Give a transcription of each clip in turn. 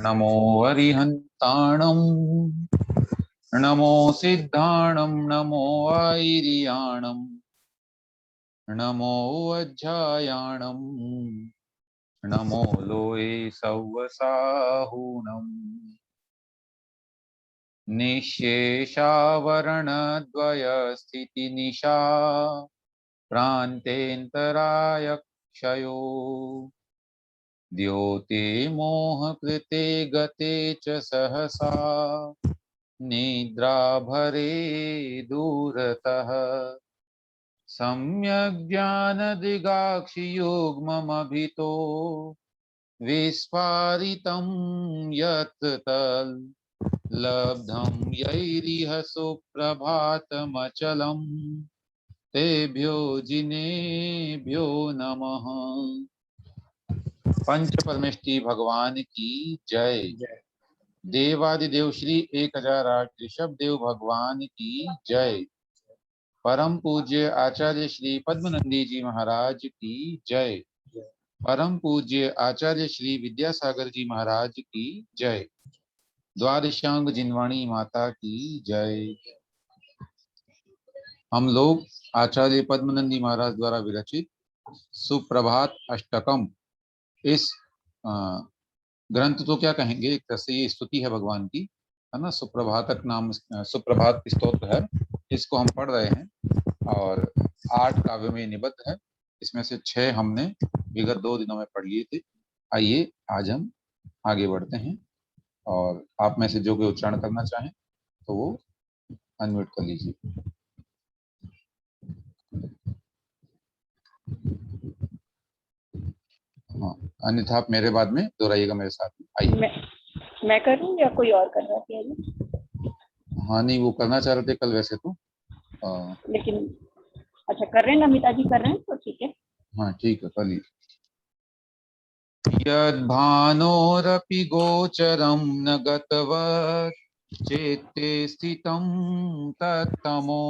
नमो वरिहन्ताणं नमो सिद्धाणं नमो वैरियाणं नमो वज्रायाणं नमो लोये सव्वसाहुणम् निःशेषावरणद्वयस्थितिनिशा प्रान्तेऽन्तरायक्षयो द्योते मोहकृते गते च सहसा निद्राभरे दूरतः सम्यग्ज्ञानदिगाक्षियुग्ममभितो विस्फारितं यत् तल् लब्धं यैरिह सुप्रभातमचलं तेभ्यो जिनेभ्यो नमः। पंच परमेष्टि भगवान की जय। देवादिदेव श्री 1008 ऋषभ देव भगवान की जय। परम पूज्य आचार्य श्री पद्मनंदी जी महाराज की जय। परम पूज्य आचार्य श्री विद्यासागर जी महाराज की जय। द्वादशांग जिनवाणी माता की जय। हम लोग आचार्य पद्मनंदी महाराज द्वारा विरचित सुप्रभात अष्टकम, इस ग्रंथ तो क्या कहेंगे, एक तरह से ये स्तुति है भगवान की, है ना। सुप्रभातक नाम सुप्रभात स्तोत्र है, इसको हम पढ़ रहे हैं और 8 काव्यों में निबद्ध है। इसमें से 6 हमने विगत 2 दिनों में पढ़ लिए थे। आइए आज हम आगे बढ़ते हैं और आप में से जो भी उच्चारण करना चाहें तो वो अनम्यूट कर लीजिए। हाँ, अन्यथा आप मेरे बाद में दोहराइएगा मेरे साथ में। आइए मैं करूं या कोई और कर रहा है? हाँ नहीं, वो करना चाह रहे थे कल वैसे तो लेकिन अच्छा कर रहे हैं, नमिता जी कर रहे हैं तो ठीक है। हाँ ठीक है, कर लीजिए। यद्भानोरपि गोचरं न गतवत् चेत्ते स्थितं तत्तमो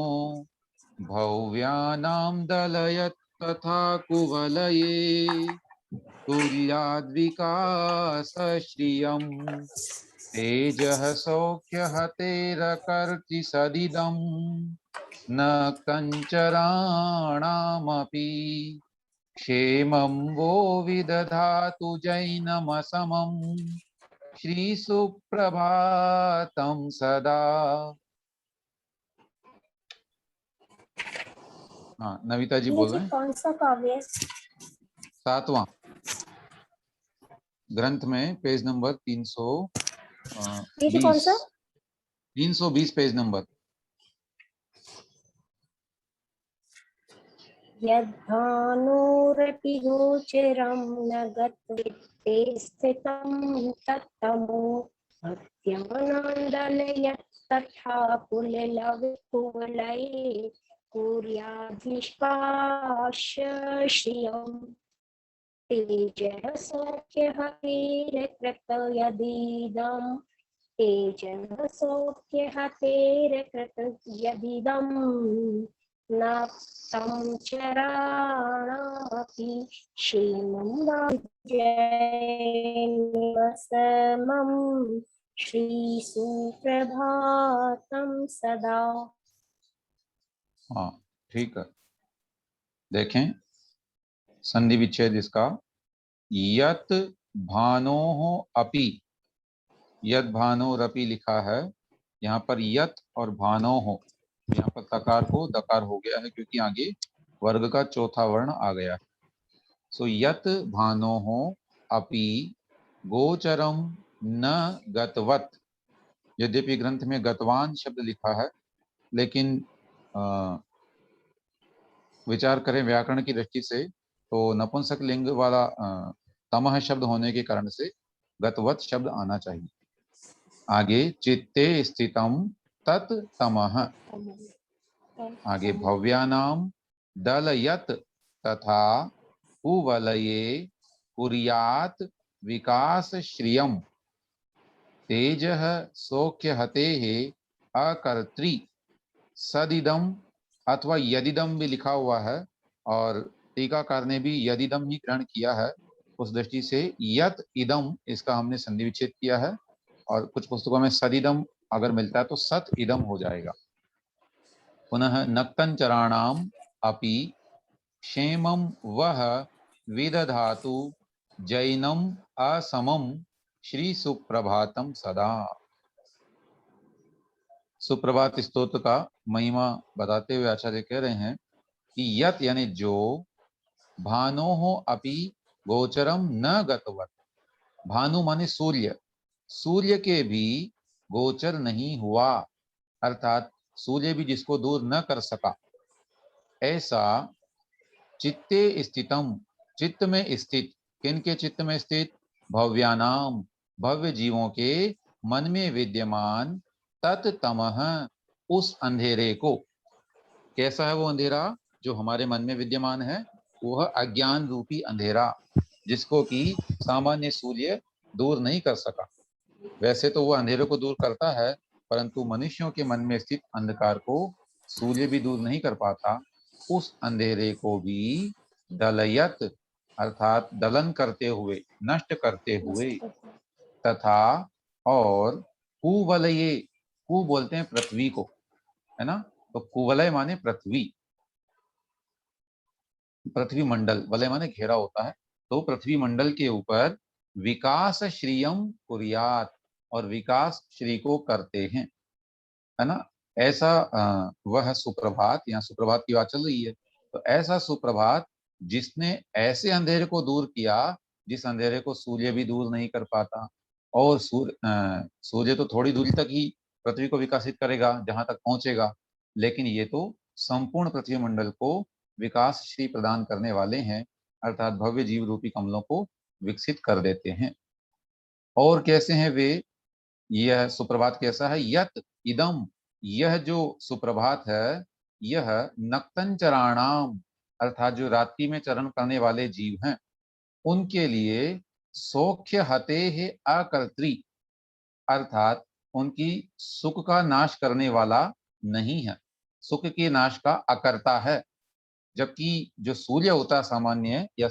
भव्यानां दलयत् तथा कुवलये तुर्याद्विकासश्रियम् तेजः सौख्यहतेरकर्ति सदिदं न कञ्चराणामपि क्षेमं वो विदधातु जैनमसमं श्रीसुप्रभातं सदा। हाँ, नविता जी बोल रहे हैं। कौन सा काव्य? 7वां ग्रंथ में पेज नंबर 320। कौन सा? 320 पेज नंबर। यद्भानुरपि गोचरं न गत्वित्ते स्थितं तत्तमो भक्त्यानन्दलयत्तथा कुललविकुवलये कुर्याद्निष्कास्य तेजः सौख्यहतेरकृत यदिदं तेजः सौख्यहतेरकृत यदिदं न तं चराणामपि क्षेमं वाजयेमसमं श्रीसुप्रभातं सदा। हाँ ठीक है, देखें संधि विच्छेद इसका। यत भानोः अपि, यत भानोरपि लिखा है, यहाँ पर यत और भानोः, यहाँ पर तकार को दकार हो गया है क्योंकि आगे वर्ग का चौथा वर्ण आ गया है। सो यत भानोः अपि गोचरम न गतवत। यद्यपि ग्रंथ में गतवान शब्द लिखा है, लेकिन विचार करें व्याकरण की दृष्टि से तो नपुंसक लिंग वाला तमह शब्द होने के कारण से गतवत शब्द आना चाहिए। आगे चित्ते स्थितम तत् तमः, आगे भव्यानाम दलयत तथा कुवलये कुर्यात् विकास श्रियम तेजः सौख्यहतेः अकर्त्री सदिदम, अथवा यदिदम भी लिखा हुआ है और टीकाकार ने भी यदिदम ही ग्रहण किया है, उस दृष्टि से यत इदम इसका हमने संधि विच्छेद किया है, और कुछ पुस्तकों में सदिदम अगर मिलता है तो सत इदम हो जाएगा। पुनः नक्तंचराणाम अपि क्षेमं वह विदधातु जैनम असमम श्री सुप्रभातम सदा। सुप्रभात स्तोत्र का महिमा बताते हुए आचार्य कह रहे हैं कि यत यानी जो, भानोहो अपि गोचरम न गतवत, भानु माने सूर्य, सूर्य के भी गोचर नहीं हुआ, अर्थात सूर्य भी जिसको दूर न कर सका, ऐसा चित्ते स्थितम, चित्त में स्थित, किनके चित्त में स्थित, भव्यानाम, भव्य जीवों के मन में विद्यमान, तत्तमः, उस अंधेरे को। कैसा है वो अंधेरा जो हमारे मन में विद्यमान है? वह अज्ञान रूपी अंधेरा, जिसको कि सामान्य सूर्य दूर नहीं कर सका। वैसे तो वह अंधेरे को दूर करता है, परंतु मनुष्यों के मन में स्थित अंधकार को सूर्य भी दूर नहीं कर पाता। उस अंधेरे को भी दलयत, अर्थात दलन करते हुए, नष्ट करते हुए, तथा और कुवलये, कु बोलते हैं पृथ्वी को, है ना, तो कुवलय माने पृथ्वी, पृथ्वी मंडल, वलय माने घेरा होता है, तो पृथ्वी मंडल के ऊपर विकास श्रियम कुर्यात, और विकास श्री को करते हैं, है ना। ऐसा वह सुप्रभात, यहाँ सुप्रभात की बात चल रही है, तो ऐसा सुप्रभात जिसने ऐसे अंधेरे को दूर किया जिस अंधेरे को सूर्य भी दूर नहीं कर पाता। और सूर्य तो थोड़ी दूरी तक ही पृथ्वी को विकसित करेगा जहां तक पहुंचेगा, लेकिन ये तो संपूर्ण पृथ्वी मंडल को विकास श्री प्रदान करने वाले हैं, अर्थात भव्य जीव रूपी कमलों को विकसित कर देते हैं। और कैसे हैं वे? यह सुप्रभात कैसा है? यत इदम, यह जो सुप्रभात है, यह नक्तंचराणाम, अर्थात जो रात्रि में चरण करने वाले जीव हैं, उनके लिए सौख्य हते है अकर्त्री, अर्थात उनकी सुख का नाश करने वाला नहीं है, सुख के नाश का अकर्ता है। जबकि जो सूर्य होता है सामान्य, या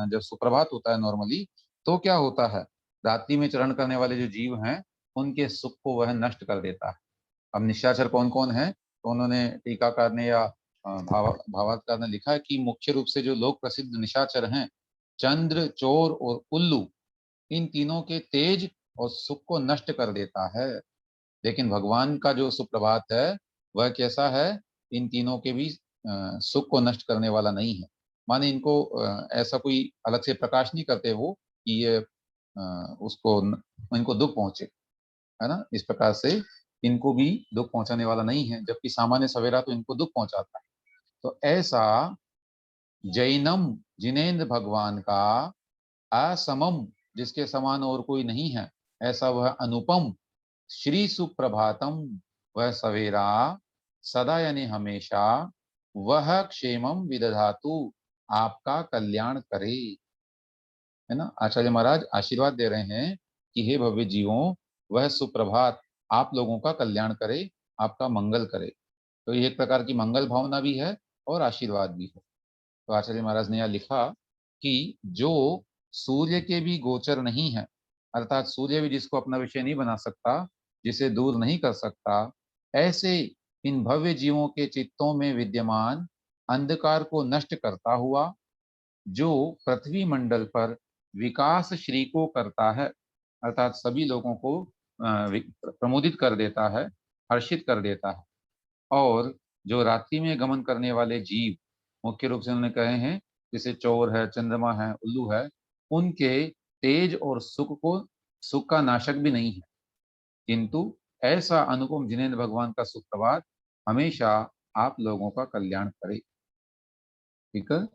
जब सुप्रभात होता है नॉर्मली, तो क्या होता है, रात्रि में चरण करने वाले जो जीव हैं उनके सुख को वह नष्ट कर देता है। अब निशाचर कौन कौन है? तो उन्होंने टीकाकार ने या भावार्थकार ने लिखा है कि मुख्य रूप से जो लोक प्रसिद्ध निशाचर हैं, चंद्र, चोर और उल्लू, इन तीनों के तेज और सुख को नष्ट कर देता है। लेकिन भगवान का जो सुप्रभात है वह कैसा है? इन तीनों के भी सुख को नष्ट करने वाला नहीं है, माने इनको ऐसा कोई अलग से प्रकाश नहीं करते वो कि ये उसको इनको दुख पहुंचे, है ना। इस प्रकार से इनको भी दुख पहुंचाने वाला नहीं है, जबकि सामान्य सवेरा तो इनको दुख पहुंचाता है। तो ऐसा जैनम, जिनेन्द्र भगवान का, असमम, जिसके समान और कोई नहीं है, ऐसा वह अनुपम, श्री सुप्रभातम, वह सवेरा, सदा यानी हमेशा, वह क्षेमम विदधातु, आपका कल्याण करे, है ना। आचार्य महाराज आशीर्वाद दे रहे हैं कि हे भव्य जीवों, वह सुप्रभात आप लोगों का कल्याण करे, आपका मंगल करे। तो ये एक प्रकार की मंगल भावना भी है और आशीर्वाद भी है। तो आचार्य महाराज ने यहाँ लिखा कि जो सूर्य के भी गोचर नहीं है, अर्थात सूर्य भी जिसको अपना विषय नहीं बना सकता, जिसे दूर नहीं कर सकता, ऐसे इन भव्य जीवों के चित्तों में विद्यमान अंधकार को नष्ट करता हुआ, जो पृथ्वी मंडल पर विकास श्री को करता है, अर्थात सभी लोगों को प्रमोदित कर देता है, हर्षित कर देता है। और जो रात्रि में गमन करने वाले जीव, मुख्य रूप से उन्होंने कहे हैं, जैसे चोर है, चंद्रमा है, उल्लू है, उनके तेज और सुख का नाशक भी नहीं है, किंतु ऐसा अनुपम जिनेन्द्र भगवान का सुप्रभात हमेशा आप लोगों का कल्याण करे। ठीक है।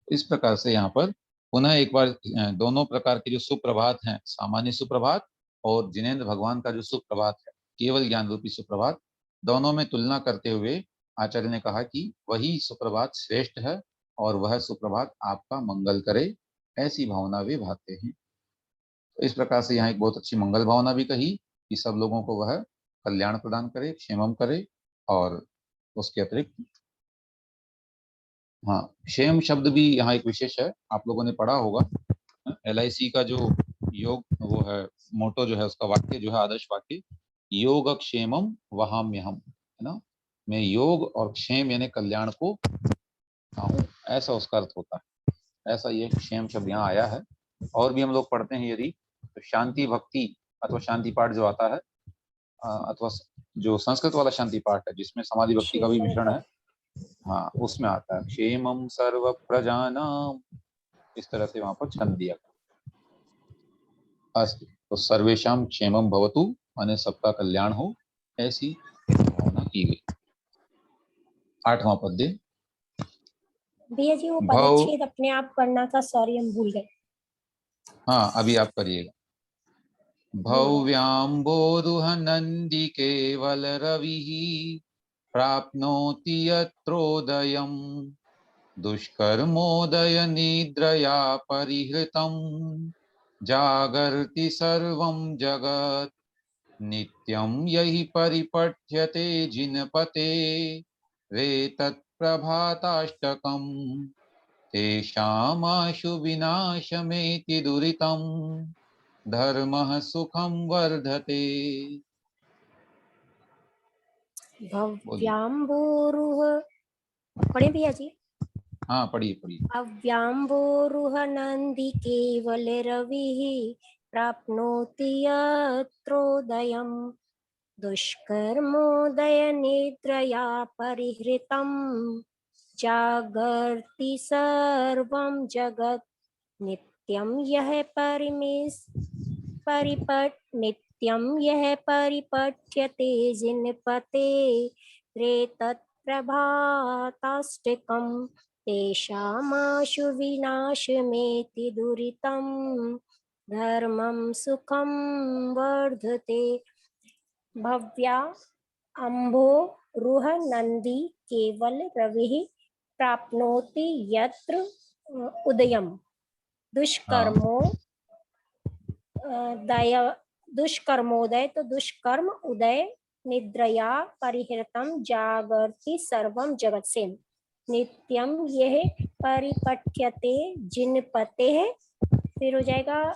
इस प्रकार से यहाँ पर पुनः एक बार दोनों प्रकार के जो सुप्रभात हैं, सामान्य सुप्रभात और जिनेन्द्र भगवान का जो सुप्रभात है, केवल ज्ञान रूपी सुप्रभात, दोनों में तुलना करते हुए आचार्य ने कहा कि वही सुप्रभात श्रेष्ठ है और वह सुप्रभात आपका मंगल करे, ऐसी भावना वे भाते हैं। तो इस प्रकार से यहाँ एक बहुत अच्छी मंगल भावना भी कही कि सब लोगों को वह कल्याण प्रदान करे, क्षेमम करे। और उसके अतिरिक्त हाँ, क्षेम शब्द भी यहाँ एक विशेष है, आप लोगों ने पढ़ा होगा, LIC का जो योग वो है मोटो जो है, उसका वाक्य जो है आदर्श वाक्य, योग क्षेमम वहाम्यहम, है ना। मैं योग और क्षेम यानी कल्याण को चाहूं, ऐसा उसका अर्थ होता है। ऐसा ये क्षेम शब्द यहाँ आया है। और भी हम लोग पढ़ते हैं यदि तो शांति भक्ति अथवा शांति पाठ जो आता है, अथवा जो संस्कृत वाला शांति पाठ है जिसमें समाधि भक्ति का भी मिश्रण है, हाँ, उसमें आता है क्षेमम सर्व प्रजानाम, इस तरह से वहां पर छंद दिया। अस्तु, तो सर्वेशम क्षेमम भवतु माने सबका कल्याण हो, ऐसी भावना की गई। 8वां पद्य। भैया जी वो भव, पदच्छेद अपने आप करना था, सॉरी हम भूल गए। हाँ अभी आप करिएगा। भव्याम्बोरुह नंदी केवल रविः प्राप्नोति यत्रोदयम् दुष्कर्मोदय निद्रया परिहृतम् जागर्ति सर्वं जगत् नित्यं यहि परिपठ्यते जिनपते रेतत् प्रभाताष्टकम् तेषामाशु विनाशमेति दुरितं धर्मः सुखं वर्धते। बोलिए। भव्याम्बोरुह, पढ़े भैया जी। हाँ पढ़िए पढ़िए। भव्याम्बोरुह नंदी केवल रविः प्राप्नोति यत्रोदयम् दुष्कर्मोदय निद्रया परिहृतम् जागर्ति सर्वं जगत् नित्यं यः परिपठ्यते जिनपते त्रेतत् प्रभाताष्टकम् तेषामाशु विनाशमेति दुरितं धर्मं सुखं वर्धते। भव्या अम्भो रुह नंदी केवल रविः प्राप्नोति यत्र उदयम् दुष्कर्मो दुष्कर्मोदय, तो दुष्कर्म उदय निद्रया परिहृतम जागर्ति सर्वम जगत से नित्यम यह परिपठ्यते जिनपते है। फिर हो जाएगा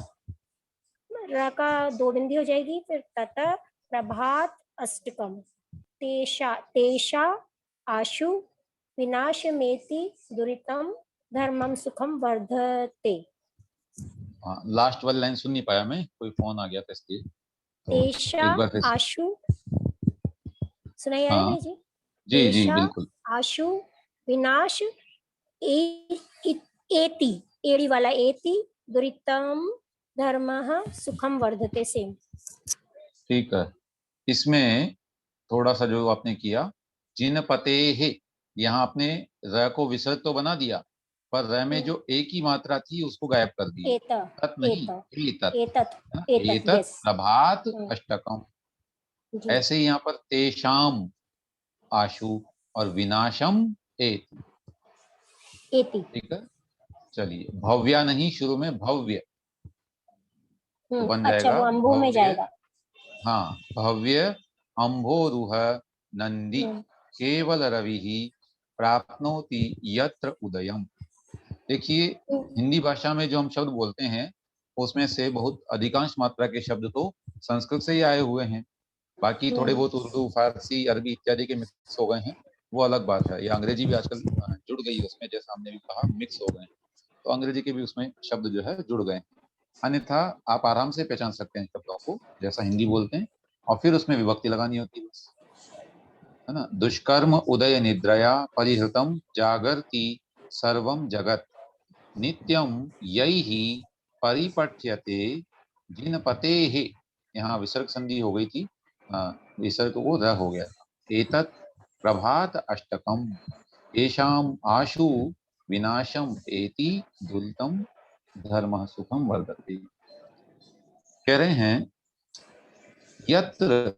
र का 2 बिंदी हो जाएगी, फिर ततः प्रभात अष्टकम तेषा आशु विनाशमेति दुरितम धर्मम सुखम वर्धते। लास्ट वाली लाइन सुन नहीं पाया मैं, कोई फोन आ गया था इसलिए। तेषा एक बार फिर। आशु सुनाई आ रही हाँ है जी? जी जी तेषा बिल्कुल। आशु विनाश एति एड़ी वाला एति दुरितम धर्मः सुखम वर्धते से। ठीक है, इसमें थोड़ा सा जो आपने किया जिन पते है, यहाँ आपने र को विसर्ग तो बना दिया पर र में जो ए की मात्रा थी उसको गायब कर दिया। एत तत् नहीं, एत एतत्, एतत् एतत् यस प्रभात अष्टकम। जी। ऐसे ही यहाँ पर तेषाम आशु और विनाशम एति। एति ठीक है, चलिए भव्या नहीं, शुरू में भव्य तो बन अच्छा, जाएगा वो अम्बो में भव्य। जाएगा। हाँ, भव्य अम्भोरुह नंदी केवल रवि प्राप्नोति यत्र उदयम। देखिए हिंदी भाषा में जो हम शब्द बोलते हैं उसमें से बहुत अधिकांश मात्रा के शब्द तो संस्कृत से ही आए हुए हैं। बाकी थोड़े बहुत उर्दू फारसी अरबी इत्यादि के मिक्स हो गए हैं, वो अलग बात है। या अंग्रेजी भी आजकल जुड़ गई है उसमें, जैसा हमने भी कहा मिक्स हो गए हैं, तो अंग्रेजी के भी उसमें शब्द जो है जुड़ गए। अन्यथा आप आराम से पहचान सकते हैं शब्दों को जैसा हिंदी बोलते हैं, और फिर उसमें विभक्ति लगानी होती है बस, है ना। दुष्कर्म उदय निद्रया परिहृतम जागर्ति सर्वम जगत नित्यम यही परिपठ्यते जिनपते है। यहाँ विसर्ग संधि हो गई थी, विसर्ग वो र हो गया। एतत् प्रभात अष्टकम येषाम आशु विनाशम एति दुरितम धर्म सुखम वर्धते। कह रहे हैं यत्र,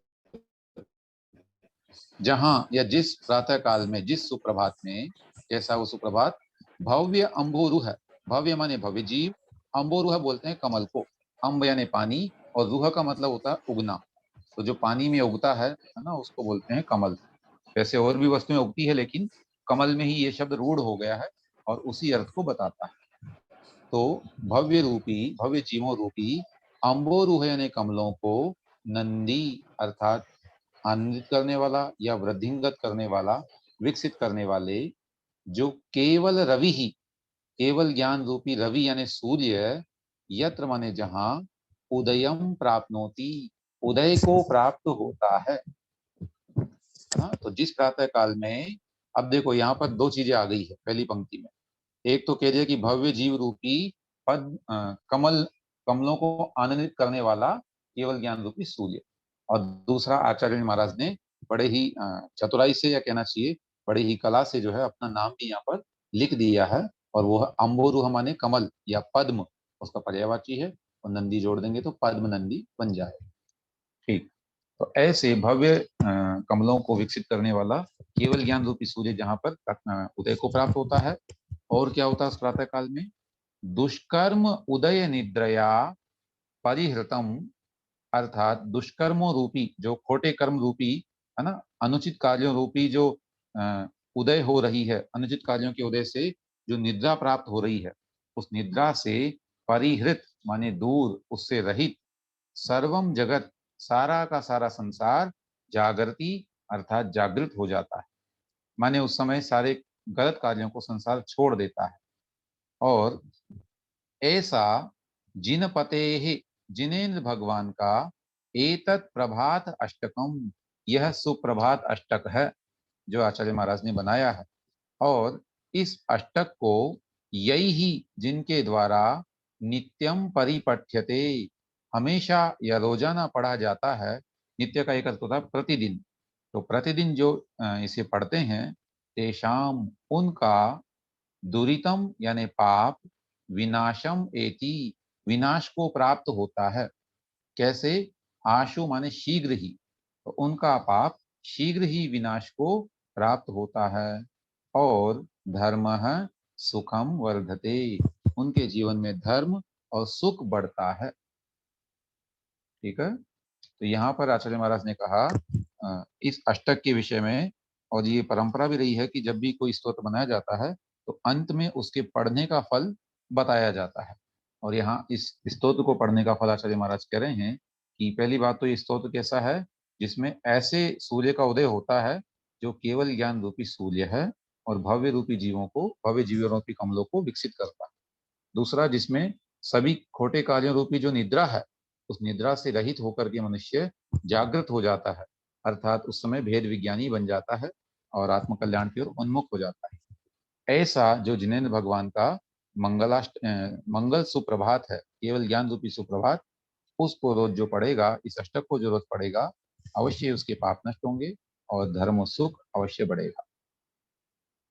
जहां या जिस प्रातः काल में, जिस सुप्रभात में, कैसा वो सुप्रभात, भव्य अम्बोरुह, भव्य माने भव्य जीव, अम्बोरुह बोलते हैं कमल को, अम्ब यानी पानी और रूह का मतलब होता है उगना, तो जो पानी में उगता है ना, उसको बोलते हैं कमल। वैसे और भी वस्तुएं उगती है लेकिन कमल में ही ये शब्द रूढ़ हो गया है और उसी अर्थ को बताता है। तो भव्य रूपी, भव्य जीवों रूपी अम्बोरुह यानी कमलों को नंदी अर्थात आनंदित करने वाला या वृद्धिंगत करने वाला, विकसित करने वाले, जो केवल रवि ही, केवल ज्ञान रूपी रवि यानी सूर्य, यत्र माने जहां, उदयम प्राप्नोति, उदय को प्राप्त होता है। हाँ, तो जिस प्रातः काल में, अब देखो यहाँ पर दो चीजें आ गई है पहली पंक्ति में। एक तो कह दिया कि भव्य जीव रूपी पद कमल, कमलों को आनंदित करने वाला केवल ज्ञान रूपी सूर्य, और दूसरा आचार्य महाराज ने बड़े ही चतुराई से, या कहना चाहिए बड़े ही कला से जो है अपना नाम भी यहाँ पर लिख दिया है, और वो है अम्बोरुह माने कमल या पद्म, उसका पर्यायवाची है, और नंदी जोड़ देंगे तो पद्म नंदी बन जाए। ठीक, तो ऐसे भव्य कमलों को विकसित करने वाला केवल ज्ञान रूपी सूर्य जहां पर उदय को प्राप्त होता है। और क्या होता है उस प्रातः काल में? दुष्कर्म उदय निद्रया परिहृतम, अर्थात दुष्कर्मों रूपी, जो खोटे कर्म रूपी है ना, अनुचित कार्यों रूपी जो उदय हो रही है, अनुचित कार्यों के उदय से जो निद्रा प्राप्त हो रही है, उस निद्रा से परिहृत माने दूर, उससे रहित, सर्वम जगत, सारा का सारा संसार, जागृति अर्थात जागृत हो जाता है, माने उस समय सारे गलत कार्यों को संसार छोड़ देता है। और ऐसा जिनपते, जिनेन्द्र भगवान का, एतत् प्रभात अष्टकम, यह सुप्रभात अष्टक है जो आचार्य महाराज ने बनाया है। और इस अष्टक को यही, जिनके द्वारा नित्यम परिपठ्यते, हमेशा या रोजाना पढ़ा जाता है। नित्य का एक अर्थ होता है प्रतिदिन, तो प्रतिदिन जो इसे पढ़ते हैं, तेषाम उनका, दुरितम यानी पाप, विनाशम एति, विनाश को प्राप्त होता है। कैसे? आशु माने शीघ्र ही, तो उनका पाप शीघ्र ही विनाश को प्राप्त होता है। और धर्म सुखम वर्धते, उनके जीवन में धर्म और सुख बढ़ता है। ठीक है, तो यहाँ पर आचार्य महाराज ने कहा इस अष्टक के विषय में, और ये परंपरा भी रही है कि जब भी कोई स्तोत्र बनाया जाता है तो अंत में उसके पढ़ने का फल बताया जाता है। और यहाँ इस स्तोत्र को पढ़ने का फल आचार्य महाराज कह रहे हैं कि पहली बात तो ये स्तोत्र कैसा है, जिसमें ऐसे सूर्य का उदय होता है जो केवल ज्ञान रूपी सूर्य है, और भव्य रूपी जीवों को, भव्य जीवों रूपी कमलों को विकसित करता है। दूसरा, जिसमें सभी खोटे कार्यों रूपी जो निद्रा है, उस निद्रा से रहित होकर के मनुष्य जागृत हो जाता है, अर्थात उस समय भेद विज्ञानी बन जाता है और आत्मकल्याण की ओर उन्मुख हो जाता है। ऐसा जो जिनेन्द्र भगवान का मंगल सुप्रभात है, केवल ज्ञान रूपी सुप्रभात, उसको रोज जो पढ़ेगा, इस अष्टक को जो रोज पढ़ेगा, अवश्य उसके पाप नष्ट होंगे और धर्म और सुख अवश्य बढ़ेगा।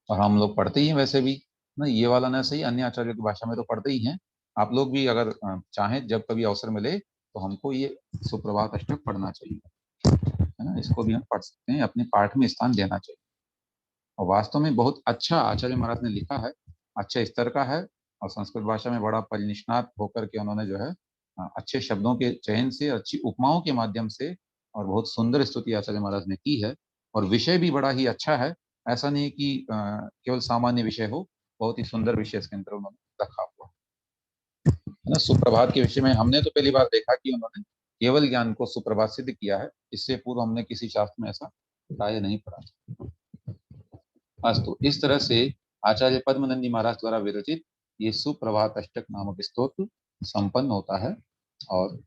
और हम लोग पढ़ते ही हैं वैसे भी ना, ये वाला ना सही, अन्य आचार्यों की भाषा में तो पढ़ते ही हैं। आप लोग भी अगर चाहें, जब कभी अवसर मिले तो हमको ये सुप्रभात अष्टक पढ़ना चाहिए, है ना, इसको भी हम पढ़ सकते हैं, अपने पाठ में स्थान देना चाहिए। और वास्तव में बहुत अच्छा आचार्य महाराज ने लिखा है, अच्छे स्तर का है, और संस्कृत भाषा में बड़ा परिनिष्णात होकर के उन्होंने जो है अच्छे शब्दों के चयन से, अच्छी उपमाओं के माध्यम से, और बहुत सुंदर स्तुति आचार्य महाराज ने की है। और विषय भी बड़ा ही अच्छा है, ऐसा नहीं कि केवल सामान्य विषय हो, बहुत ही सुंदर विषय इसके अंदर उन्होंने रखा हुआ है ना। सुप्रभात के विषय में हमने तो पहली बार देखा कि उन्होंने केवल ज्ञान को सुप्रभात सिद्ध किया है, इससे पूर्व हमने किसी शास्त्र में ऐसा प्राय नहीं पढ़ा। अस्तु, इस तरह से आचार्य पद्मनंदी महाराज द्वारा विरचित ये सुप्रभात अष्टक नामक स्तोत्र संपन्न होता है। और